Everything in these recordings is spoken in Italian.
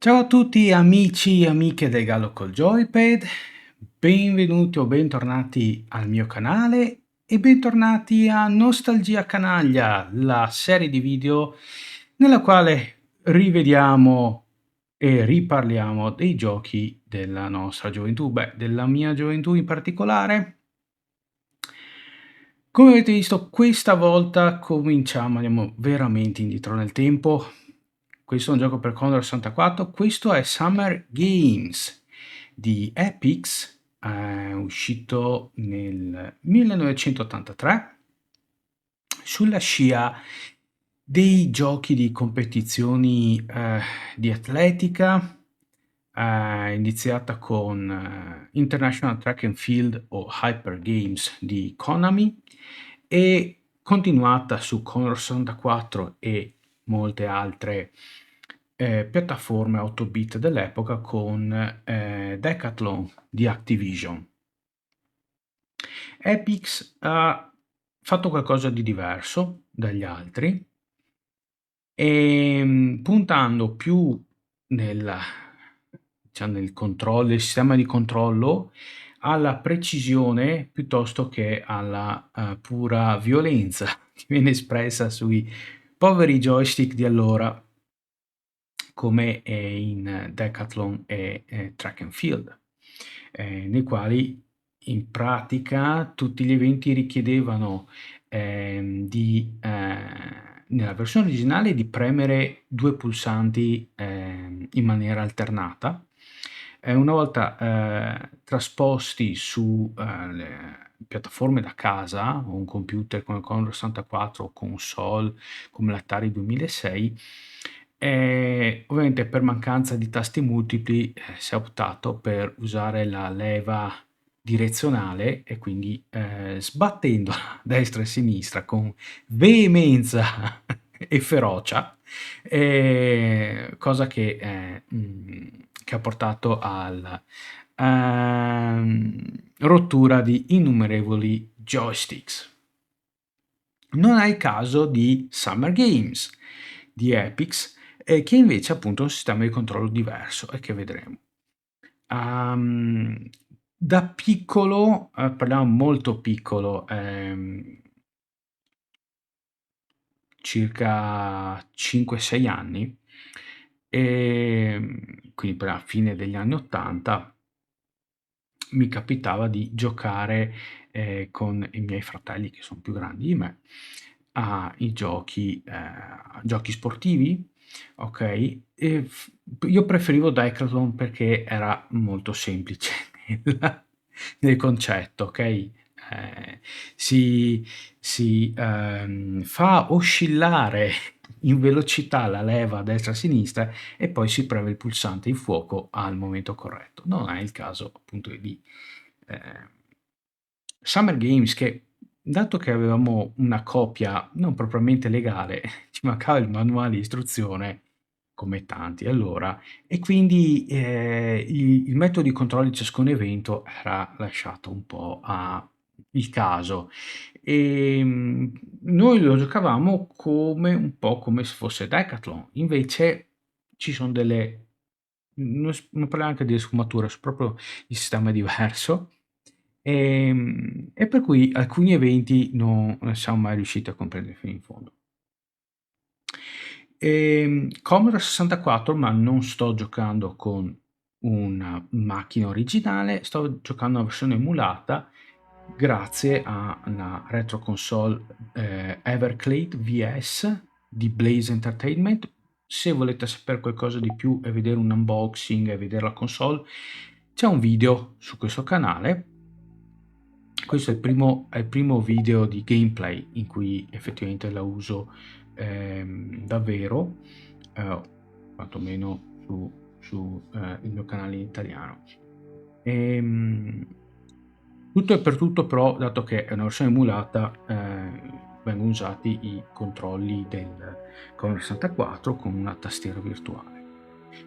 Ciao a tutti amici e amiche del Gallo col Joypad, benvenuti o bentornati al mio canale e bentornati a Nostalgia Canaglia, la serie di video nella quale rivediamo e riparliamo dei giochi della nostra gioventù, della mia gioventù in particolare. Come avete visto, questa volta andiamo veramente indietro nel tempo. Questo è un gioco per Commodore 64, questo è Summer Games di Epyx, uscito nel 1983 sulla scia dei giochi di competizioni di atletica, iniziata con International Track and Field o Hyper Games di Konami e continuata su Commodore 64 e molte altre piattaforme 8 bit dell'epoca con Decathlon di Activision. Epyx ha fatto qualcosa di diverso dagli altri, puntando più nel, diciamo, nel sistema di controllo alla precisione piuttosto che alla pura violenza che viene espressa sui poveri joystick di allora, come in Decathlon e Track and Field, nei quali in pratica tutti gli eventi richiedevano nella versione originale di premere due pulsanti in maniera alternata. Una volta trasposti su le piattaforme da casa o un computer come il Commodore 64 o console come l'Atari 2006, ovviamente per mancanza di tasti multipli si è optato per usare la leva direzionale e quindi sbattendo a destra e sinistra con veemenza e ferocia, cosa che ha portato alla rottura di innumerevoli joysticks. Non è il caso di Summer Games di Epyx, che invece ha appunto un sistema di controllo diverso e che vedremo. Da piccolo, parliamo molto piccolo, circa 5-6 anni, quindi per la fine degli anni '80, mi capitava di giocare con i miei fratelli che sono più grandi di me ai giochi sportivi, ok? Io preferivo Decathlon perché era molto semplice nel concetto, ok? Si, si fa oscillare in velocità la leva a destra e a sinistra e poi si preme il pulsante di fuoco al momento corretto. Non è il caso appunto di eh, Summer Games, che dato che avevamo una copia non propriamente legale, ci mancava il manuale di istruzione come tanti allora, e quindi il metodo di controllo di ciascun evento era lasciato un po' a il caso. Noi lo giocavamo come un po' come se fosse Decathlon, invece ci sono delle non parliamo anche di sfumature, proprio il sistema è diverso, e per cui alcuni eventi non siamo mai riusciti a comprendere fino in fondo. Commodore 64, ma non sto giocando con una macchina originale, sto giocando una versione emulata grazie a una retro console Everclade VS di Blaze Entertainment. Se volete sapere qualcosa di più e vedere un unboxing e vedere la console, c'è un video su questo canale. Questo è il primo video di gameplay in cui effettivamente la uso davvero, quantomeno il mio canale in italiano. Tutto e per tutto però, dato che è una versione emulata, vengono usati i controlli del Commodore 64 con una tastiera virtuale.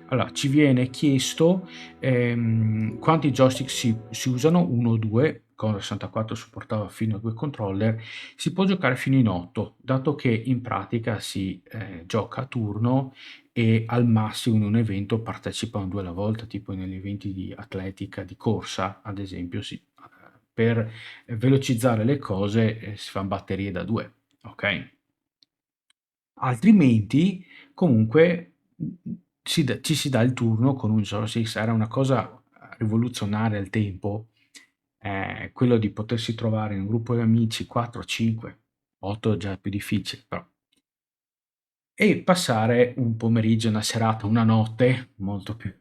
Allora, ci viene chiesto quanti joystick si usano, 1 o 2, con 64 supportava fino a 2 controller, si può giocare fino in 8, dato che in pratica si gioca a turno e al massimo in un evento partecipano 2 alla volta, tipo negli eventi di atletica, di corsa, ad esempio, per velocizzare le cose si fanno batterie da 2, ok? Altrimenti, comunque, ci si dà il turno con un joystick. Era una cosa rivoluzionaria al tempo, quello di potersi trovare in un gruppo di amici 4, 5, 8 è già più difficile, però. E passare un pomeriggio, una serata, una notte molto più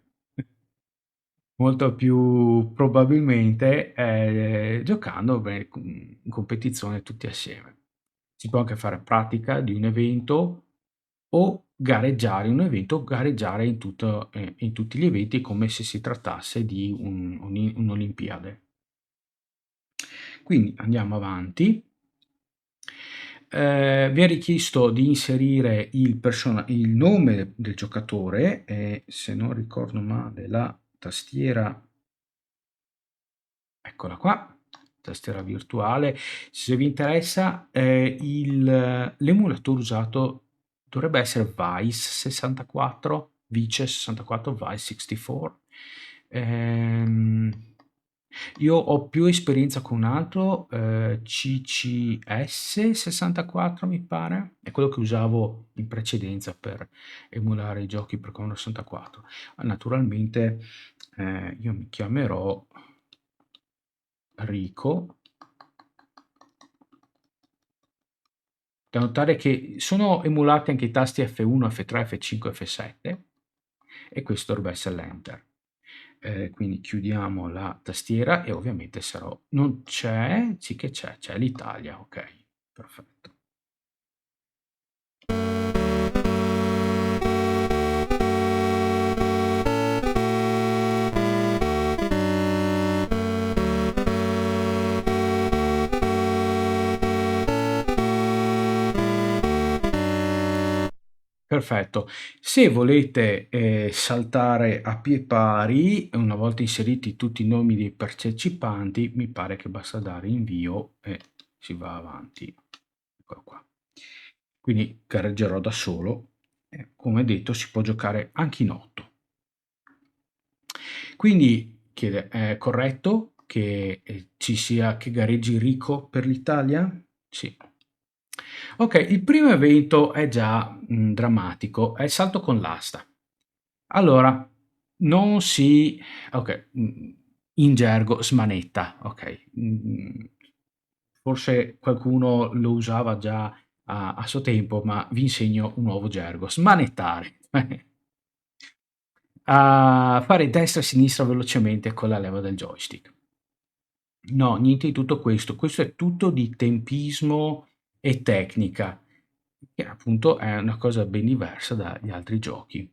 probabilmente giocando in competizione tutti assieme. Si può anche fare pratica di un evento o gareggiare in un evento, gareggiare in tutti gli eventi come se si trattasse di un'Olimpiade. Quindi andiamo avanti. Vi è richiesto di inserire il nome del giocatore e, se non ricordo male, la tastiera, eccola qua, tastiera virtuale. Se vi interessa, l'emulatore usato dovrebbe essere Vice 64, Vice 64, Vice 64. Ehm, io ho più esperienza con un altro, CCS 64 mi pare, è quello che usavo in precedenza per emulare i giochi per Commodore 64. Naturalmente io mi chiamerò Rico. Da notare che sono emulati anche i tasti F1, F3, F5, F7 e questo dovrebbe essere l'Enter. Quindi chiudiamo la tastiera e ovviamente non c'è, sì che c'è l'Italia, ok, perfetto. Perfetto. Se volete saltare a pie pari, una volta inseriti tutti i nomi dei partecipanti, mi pare che basta dare invio e si va avanti. Eccolo qua. Quindi gareggerò da solo. Come detto, si può giocare anche in 8. Quindi chiede, è corretto che che gareggi Rico per l'Italia? Sì. Ok, il primo evento è già drammatico, è il salto con l'asta. Allora, non si, ok, in gergo smanetta, ok. Forse qualcuno lo usava già a suo tempo, ma vi insegno un nuovo gergo, smanettare. A fare destra e sinistra velocemente con la leva del joystick. No, niente di tutto questo. Questo è tutto di tempismo e tecnica, che appunto è una cosa ben diversa dagli altri giochi.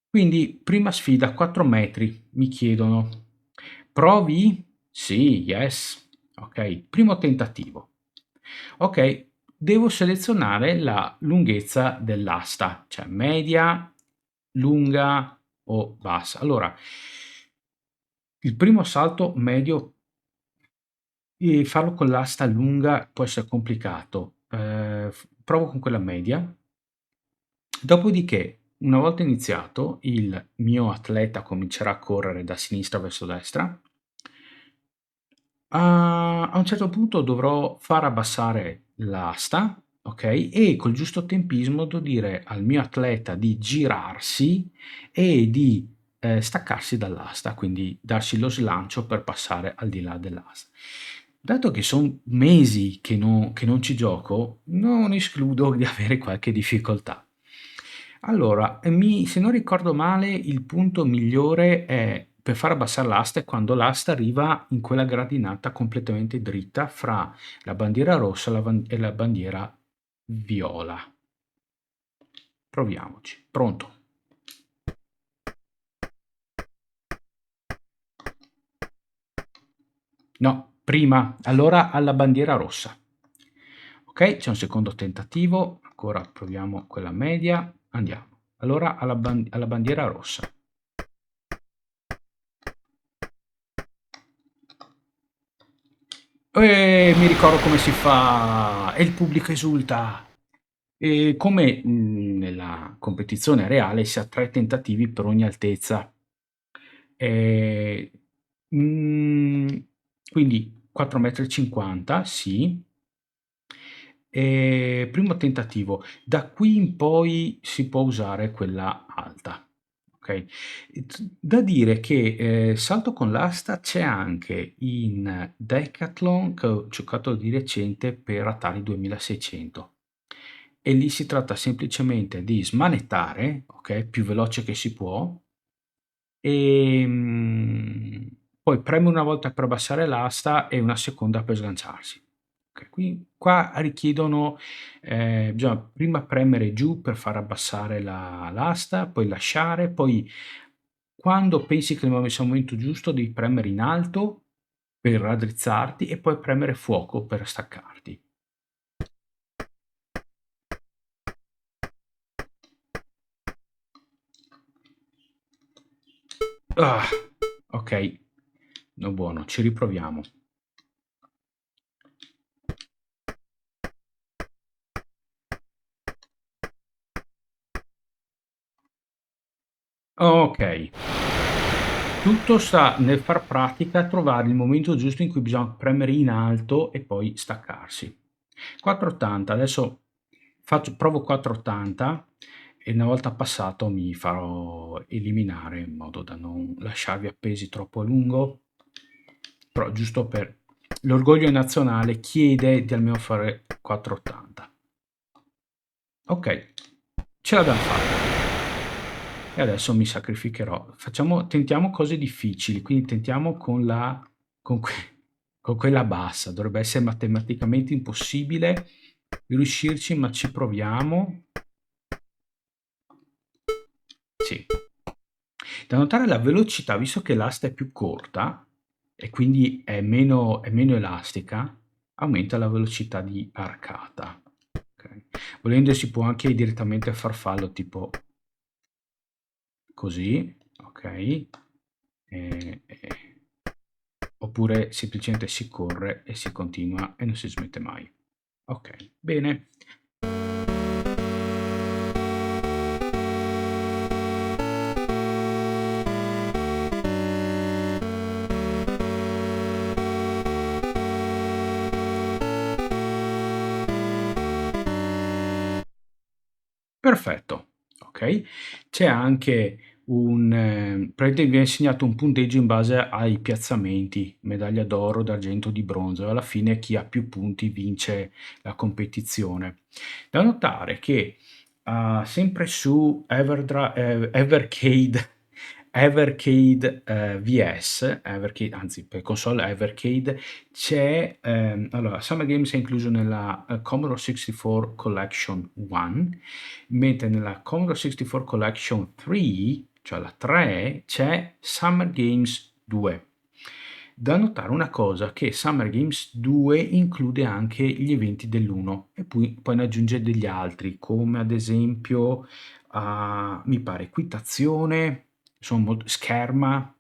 Quindi, prima sfida, 4 metri, mi chiedono. Provi? Sì, yes. Ok, primo tentativo. Ok, devo selezionare la lunghezza dell'asta, cioè media, lunga o bassa. Allora, il primo salto medio e farlo con l'asta lunga può essere complicato. Provo con quella media. Dopodiché, una volta iniziato, il mio atleta comincerà a correre da sinistra verso destra. A un certo punto dovrò far abbassare l'asta, ok? E col giusto tempismo devo dire al mio atleta di girarsi e di staccarsi dall'asta, quindi darsi lo slancio per passare al di là dell'asta. Dato che sono mesi che non ci gioco, non escludo di avere qualche difficoltà. Allora, se non ricordo male, il punto migliore è per far abbassare l'asta è quando l'asta arriva in quella gradinata completamente dritta fra la bandiera rossa e la bandiera viola. Proviamoci. Pronto? No, prima, allora alla bandiera rossa. Ok, c'è un secondo tentativo, ancora proviamo quella media, andiamo. Allora alla bandiera rossa. Mi ricordo come si fa e il pubblico esulta. E come nella competizione reale si ha 3 tentativi per ogni altezza. Ehm, mhmm, quindi 4,50 m, sì. Primo tentativo. Da qui in poi si può usare quella alta, okay. Da dire che, salto con l'asta c'è anche in Decathlon, che ho giocato di recente per Atari 2600 e lì si tratta semplicemente di smanettare, okay, più veloce che si può, Ehm, poi preme una volta per abbassare l'asta e una seconda per sganciarsi. Okay, qua richiedono bisogna prima premere giù per far abbassare l'asta, poi lasciare, poi quando pensi che sia il momento giusto devi premere in alto per raddrizzarti e poi premere fuoco per staccarti. Ah, okay, no buono, ci riproviamo. Okay. Tutto sta nel far pratica, trovare il momento giusto in cui bisogna premere in alto e poi staccarsi. 480, adesso provo 480 e una volta passato mi farò eliminare in modo da non lasciarvi appesi troppo a lungo, però giusto per l'orgoglio nazionale chiede di almeno fare 480. Ok, ce l'abbiamo fatta. E adesso mi sacrificherò. Tentiamo cose difficili, quindi tentiamo con, que- con quella bassa. Dovrebbe essere matematicamente impossibile riuscirci, ma ci proviamo. Sì. Da notare la velocità, visto che l'asta è più corta e quindi è meno elastica, aumenta la velocità di arcata. Ok. Volendo si può anche direttamente a farfallo, tipo così, ok? Oppure semplicemente si corre e si continua e non si smette mai. Ok, bene. Perfetto, ok. C'è anche praticamente viene assegnato un punteggio in base ai piazzamenti, medaglia d'oro, d'argento, di bronzo. Alla fine chi ha più punti vince la competizione. Da notare che sempre su Evercade VS, anzi per console Evercade, c'è allora Summer Games è incluso nella Commodore 64 Collection 1, mentre nella Commodore 64 Collection 3, cioè la 3, c'è Summer Games 2. Da notare una cosa, che Summer Games 2 include anche gli eventi dell'1 e poi ne aggiunge degli altri, come ad esempio, mi pare, equitazione, sono scherma,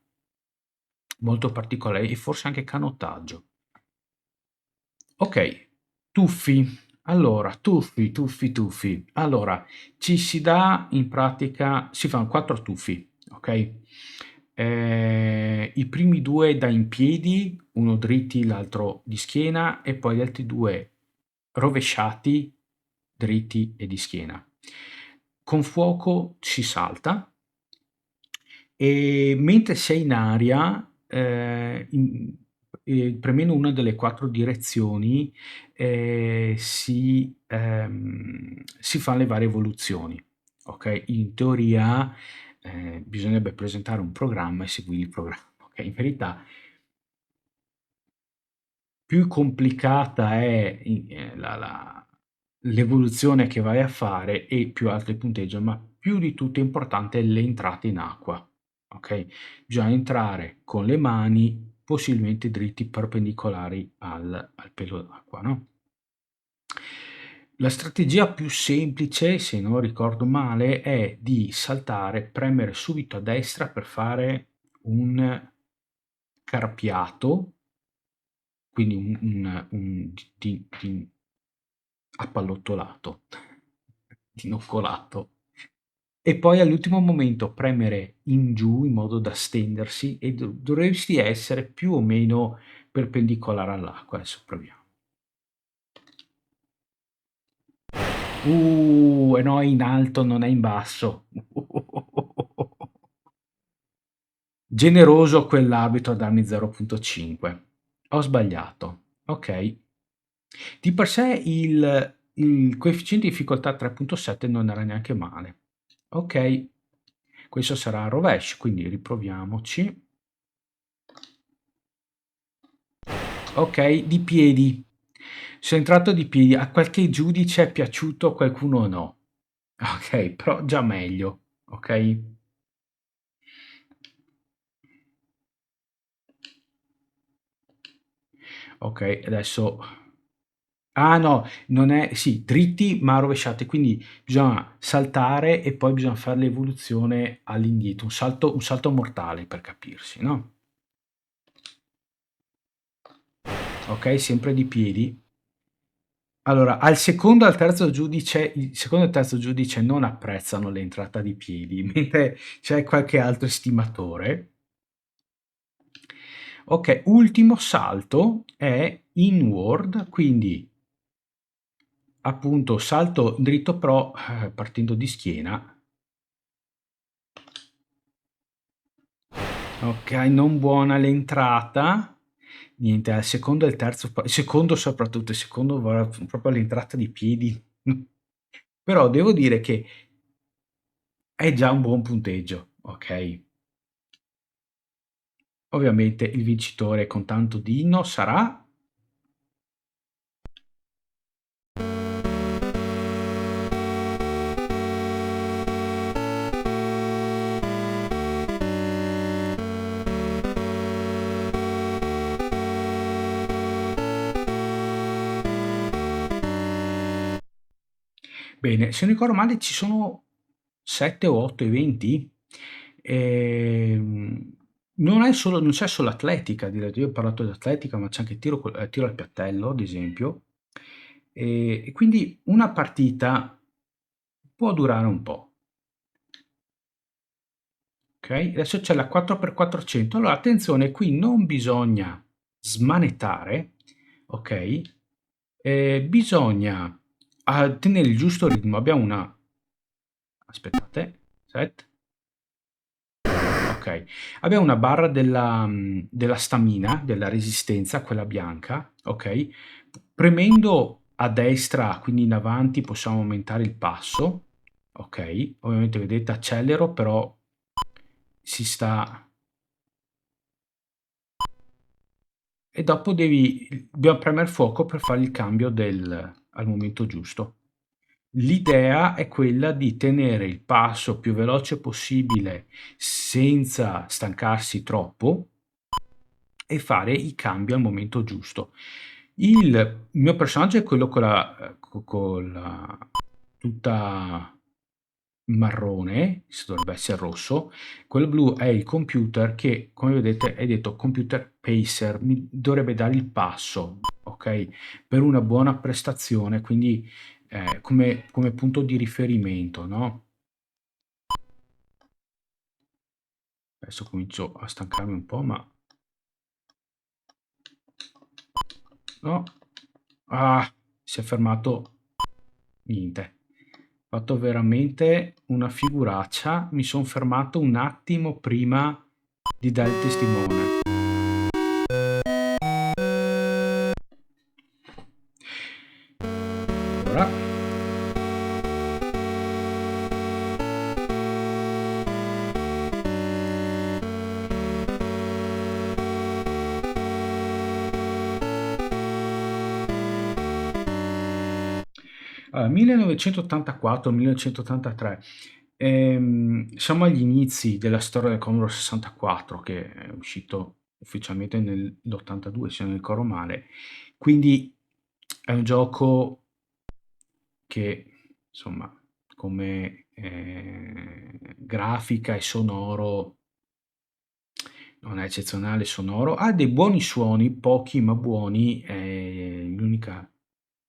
molto particolare, e forse anche canottaggio. Ok, tuffi. Allora, tuffi. Allora, ci si dà in pratica, si fanno 4 tuffi, ok? I primi due da in piedi, uno dritti, l'altro di schiena, e poi gli altri due rovesciati, dritti e di schiena. Con fuoco si salta e mentre sei in aria, premendo una delle 4 direzioni, si fan le varie evoluzioni, okay? In teoria, bisognerebbe presentare un programma e seguire il programma, okay? In verità più complicata è l'evoluzione che vai a fare e più alto il punteggio, ma più di tutto è importante l'entrata in acqua, ok? Bisogna entrare con le mani possibilmente dritti perpendicolari al pelo d'acqua, no? La strategia più semplice, se non ricordo male, è di saltare, premere subito a destra per fare un carpiato quindi di appallottolato, dinoccolato. E poi all'ultimo momento premere in giù in modo da stendersi e dovresti essere più o meno perpendicolare all'acqua. Adesso proviamo. E no, è in alto, non è in basso. Generoso quell'arbitro a darmi 0.5. Ho sbagliato. Ok. Di per sé il coefficiente di difficoltà 3.7 non era neanche male. Ok. Questo sarà a rovescio, quindi riproviamoci. Ok, di piedi. Sono entrato di piedi. A qualche giudice è piaciuto, a qualcuno no. Ok, però già meglio. Ok? Ok, adesso... Ah no, non è... Sì, dritti ma rovesciati, quindi bisogna saltare e poi bisogna fare l'evoluzione all'indietro, un salto mortale per capirsi, no? Ok, sempre di piedi. Allora, al secondo e al terzo giudice, il secondo e il terzo giudice non apprezzano l'entrata di piedi, mentre c'è qualche altro estimatore. Ok, ultimo salto è inward, quindi appunto salto dritto però partendo di schiena. Ok, non buona l'entrata. Niente, al secondo e il terzo, il secondo soprattutto, il secondo va proprio all'entrata di piedi. Però devo dire che è già un buon punteggio, ok? Ovviamente il vincitore con tanto di inno sarà... Bene, se non ricordo male ci sono 7 o 8 eventi. Non è solo, non c'è solo atletica, io ho parlato di atletica, ma c'è anche tiro al piattello, ad esempio. E quindi una partita può durare un po'. Ok? Adesso c'è la 4x400. Allora, attenzione, qui non bisogna smanettare, ok? Bisogna tenere il giusto ritmo. Abbiamo una... Aspettate, set. Ok, abbiamo una barra della stamina, della resistenza, quella bianca, ok? Premendo a destra, quindi in avanti, possiamo aumentare il passo, ok? Ovviamente vedete accelero, però si sta... E dopo dobbiamo premere fuoco per fare il cambio al momento giusto. L'idea è quella di tenere il passo più veloce possibile senza stancarsi troppo e fare i cambi al momento giusto. Il mio personaggio è quello con la tuta marrone, se dovrebbe essere rosso, quello blu è il computer che, come vedete, è detto computer pacer, mi dovrebbe dare il passo, ok? Per una buona prestazione, quindi come punto di riferimento, no? Adesso comincio a stancarmi un po', ma no. Ah, si è fermato niente. Ho fatto veramente una figuraccia. Mi sono fermato un attimo prima di dare il testimone. Allora, 1984-1983. Siamo agli inizi della storia del Commodore 64 che è uscito ufficialmente nell'82, se non ricordo male. Quindi è un gioco che, insomma, come grafica e sonoro non è eccezionale sonoro, ha dei buoni suoni, pochi ma buoni,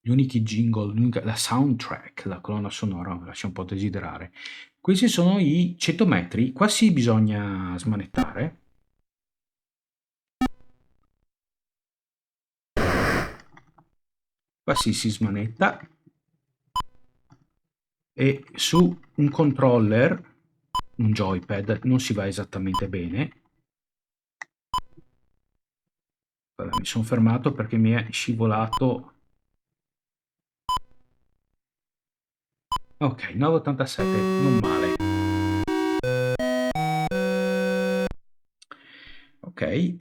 gli unici jingle, la soundtrack, la colonna sonora lascia un po' desiderare. Questi sono i 100 metri, qua sì bisogna smanettare. Qua sì si smanetta e su un controller, un joypad, non si va esattamente bene. Allora, mi sono fermato perché mi è scivolato. Ok, 9,87, non male. Ok,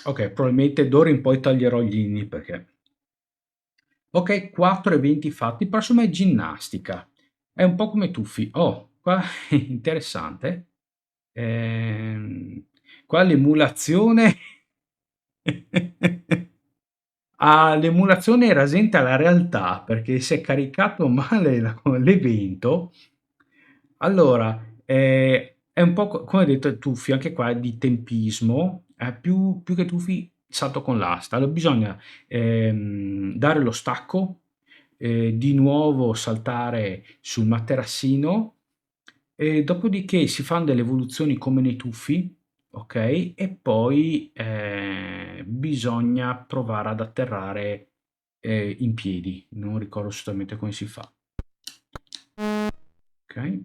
ok, probabilmente d'ora in poi taglierò gli inni perché... Ok, 4 eventi fatti, il prossimo è ginnastica. È un po' come tuffi. Oh, qua è interessante. Ehm, Qua l'emulazione... Ah, l'emulazione è rasente alla realtà perché si è caricato male l'evento. Allora, è un po' come hai detto Tuffi, anche qua è di tempismo, più che Tuffi salto con l'asta. Allora, bisogna dare lo stacco, di nuovo saltare sul materassino, e dopodiché si fanno delle evoluzioni come nei Tuffi, ok? E poi bisogna provare ad atterrare in piedi, non ricordo assolutamente come si fa. Ok?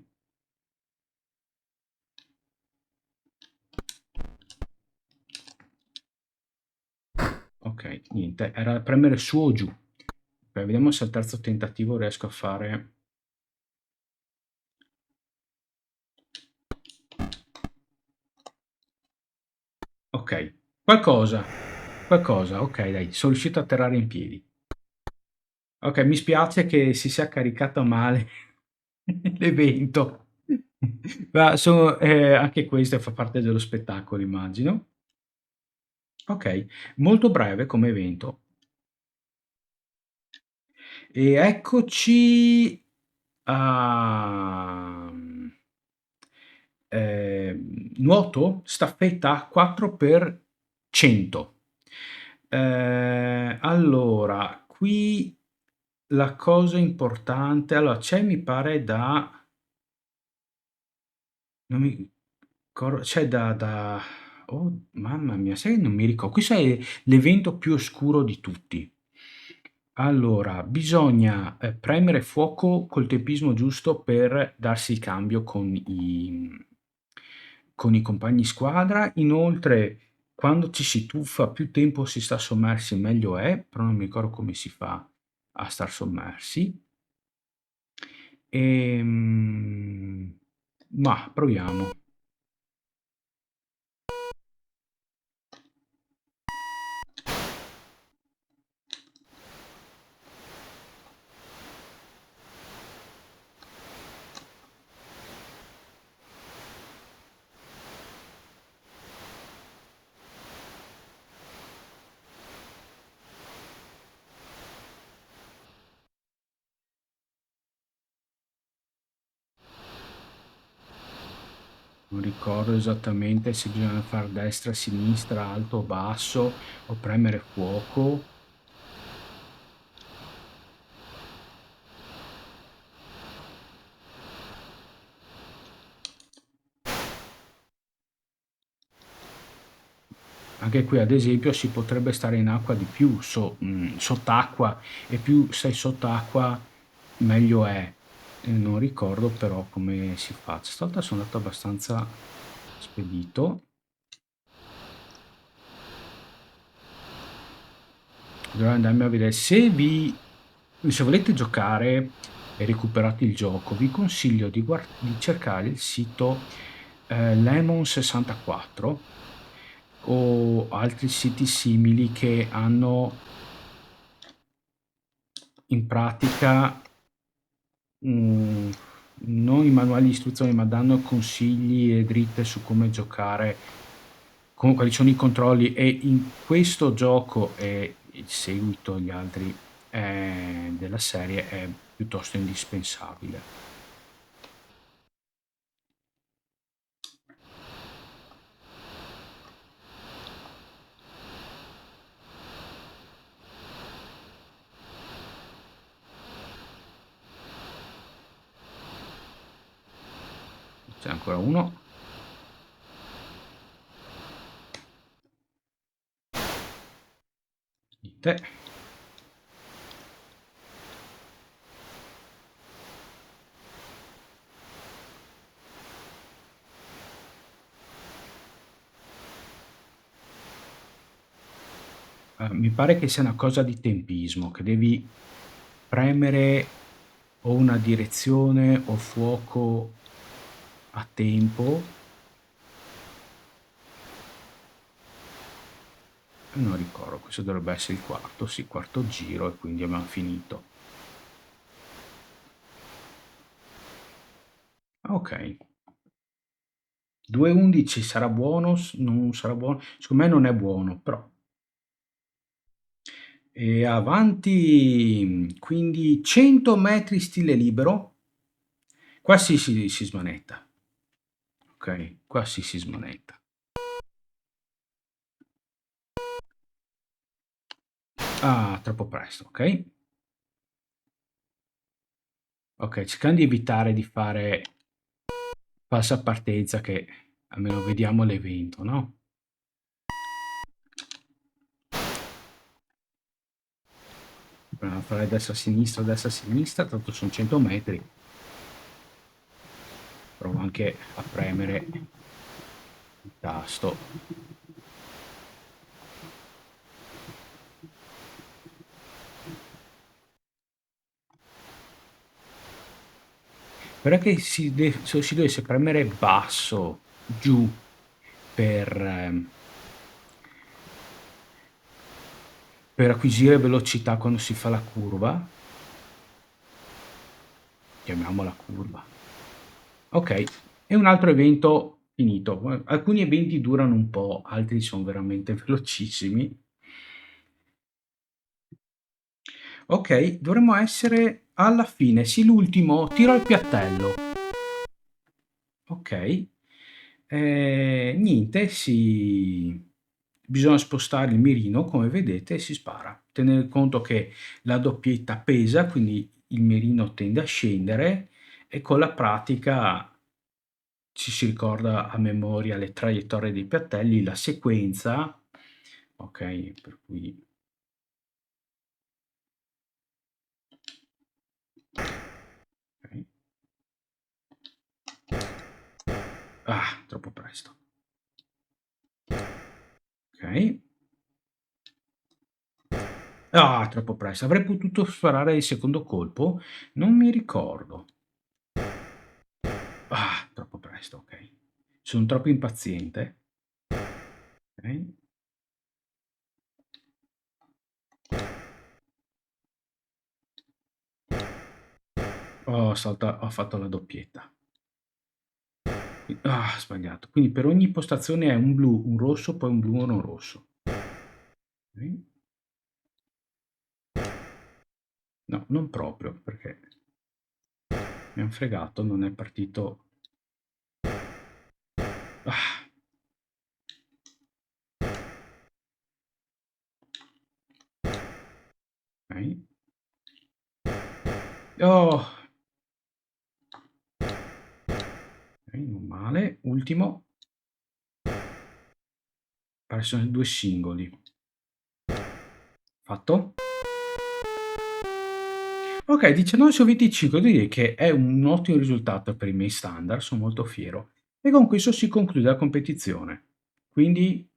Ok, niente, era premere su o giù. Beh, vediamo se al terzo tentativo riesco a fare... Ok, qualcosa, qualcosa, ok, dai, sono riuscito a atterrare in piedi. Ok, mi spiace che si sia caricato male l'evento. Ma anche questo fa parte dello spettacolo, immagino. Ok, molto breve come evento. E eccoci a nuoto, staffetta 4 per 100. Allora, qui la cosa importante, allora c'è mi pare da, non mi c'è oh mamma mia, sai che non mi ricordo, questo è l'evento più oscuro di tutti. Allora, bisogna premere fuoco col tempismo giusto per darsi il cambio con i compagni squadra. Inoltre, quando ci si tuffa, più tempo si sta sommersi, meglio è, però non mi ricordo come si fa a star sommersi. Ma proviamo. Non ricordo esattamente se bisogna fare destra, sinistra, alto o basso o premere fuoco. Anche qui, ad esempio, si potrebbe stare in acqua di più, sott'acqua, e più sei sott'acqua, meglio è. Non ricordo però come si fa. Stavolta sono andato abbastanza spedito. Dovrei andarmi a vedere se volete giocare e recuperate il gioco, vi consiglio di cercare il sito Lemon 64 o altri siti simili che hanno in pratica non i manuali di istruzioni, ma danno consigli e dritte su come giocare, quali sono i controlli, e in questo gioco e il seguito, gli altri della serie, è piuttosto indispensabile. C'è ancora uno. Niente. Mi pare che sia una cosa di tempismo, che devi premere o una direzione o fuoco a tempo. Non ricordo, questo dovrebbe essere il quarto, sì, quarto giro, e quindi abbiamo finito. Ok. 2,11 sarà buono? Non sarà buono? Secondo me non è buono, però. E avanti, quindi 100 metri stile libero. Qua si smanetta. Ok, qua si smanetta. Ah, troppo presto, ok? Ok, cercando di evitare di fare falsa partenza, che almeno vediamo l'evento, no? Proviamo a fare destra, sinistra, tanto sono 100 metri. Provo anche a premere il tasto. Però che se si dovesse premere basso, giù, per, per acquisire velocità quando si fa la curva, chiamiamola curva. Ok, e un altro evento finito. Alcuni eventi durano un po', altri sono veramente velocissimi. Ok, dovremmo essere alla fine. Sì, l'ultimo, tiro al piattello. Ok. Niente, bisogna spostare il mirino, come vedete, e si spara. Tenere conto che la doppietta pesa, quindi il mirino tende a scendere, e con la pratica ci si ricorda a memoria le traiettorie dei piattelli, la sequenza. Ok, per cui... ok. Ah, troppo presto. Ok. Ah, troppo presto. Avrei potuto sparare il secondo colpo? Non mi ricordo. Ah, troppo presto, ok. Sono troppo impaziente. Ok. Ho fatto la doppietta. Ah, sbagliato. Quindi per ogni postazione è un blu, un rosso, poi un blu e un rosso. Ok. No, non proprio, perché mi hanno fregato, non è partito. Ah, ok. Oh, ok, non male. Ultimo. Pare sono due singoli. Fatto? Ok, 19 su 25, direi che è un ottimo risultato per i miei standard, sono molto fiero. E con questo si conclude la competizione. Quindi,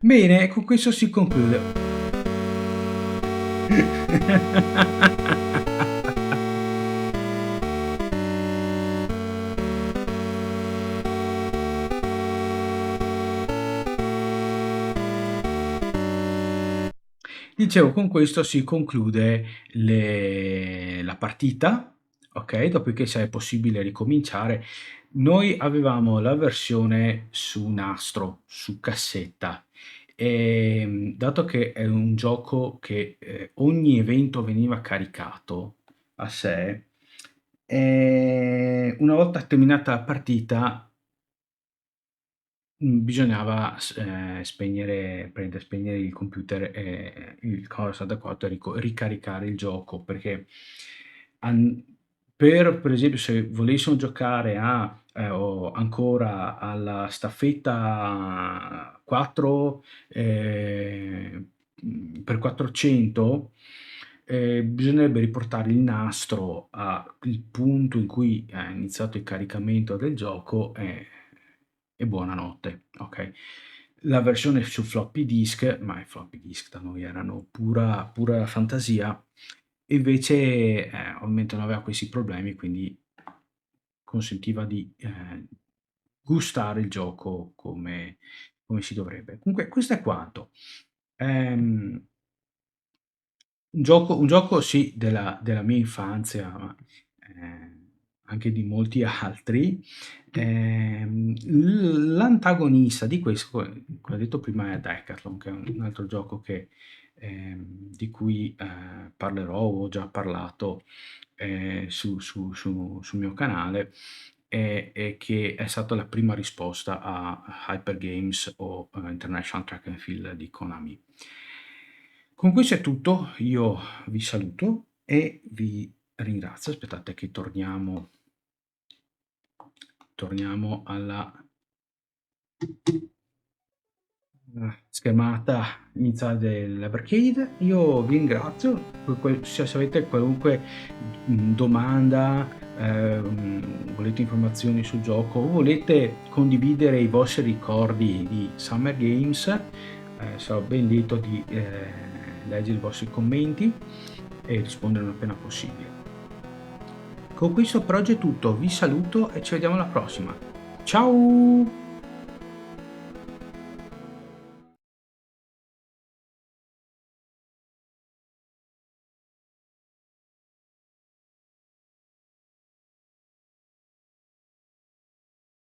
bene, con questo si conclude. Dicevo, con questo si conclude la partita, ok? Dopodiché se è possibile ricominciare. Noi avevamo la versione su nastro, su cassetta, e dato che è un gioco che ogni evento veniva caricato a sé, una volta terminata la partita bisognava spegnere il computer e il Commodore 64 e ricaricare il gioco, perché an per esempio se volessimo giocare o ancora alla staffetta 4, per 400, bisognerebbe riportare il nastro a il punto in cui è iniziato il caricamento del gioco e buonanotte, ok? La versione su floppy disk, ma i floppy disk da noi erano pura fantasia, invece ovviamente non aveva questi problemi, quindi consentiva di gustare il gioco come si dovrebbe. Comunque, questo è quanto. Ehm, un gioco sì della mia infanzia, ma anche di molti altri. L'antagonista di questo, come ho detto prima, è Decathlon, che è un altro gioco di cui parlerò, ho già parlato sul mio canale, e che è stata la prima risposta a Hyper Games o International Track and Field di Konami. Con questo è tutto, io vi saluto e vi ringrazio. Aspettate che torniamo alla schermata iniziale dell'Abercade. Io vi ringrazio, se avete qualunque domanda, volete informazioni sul gioco o volete condividere i vostri ricordi di Summer Games, sarò ben lieto di leggere i vostri commenti e rispondere appena possibile. Con questo per oggi è tutto, vi saluto e ci vediamo alla prossima. Ciao!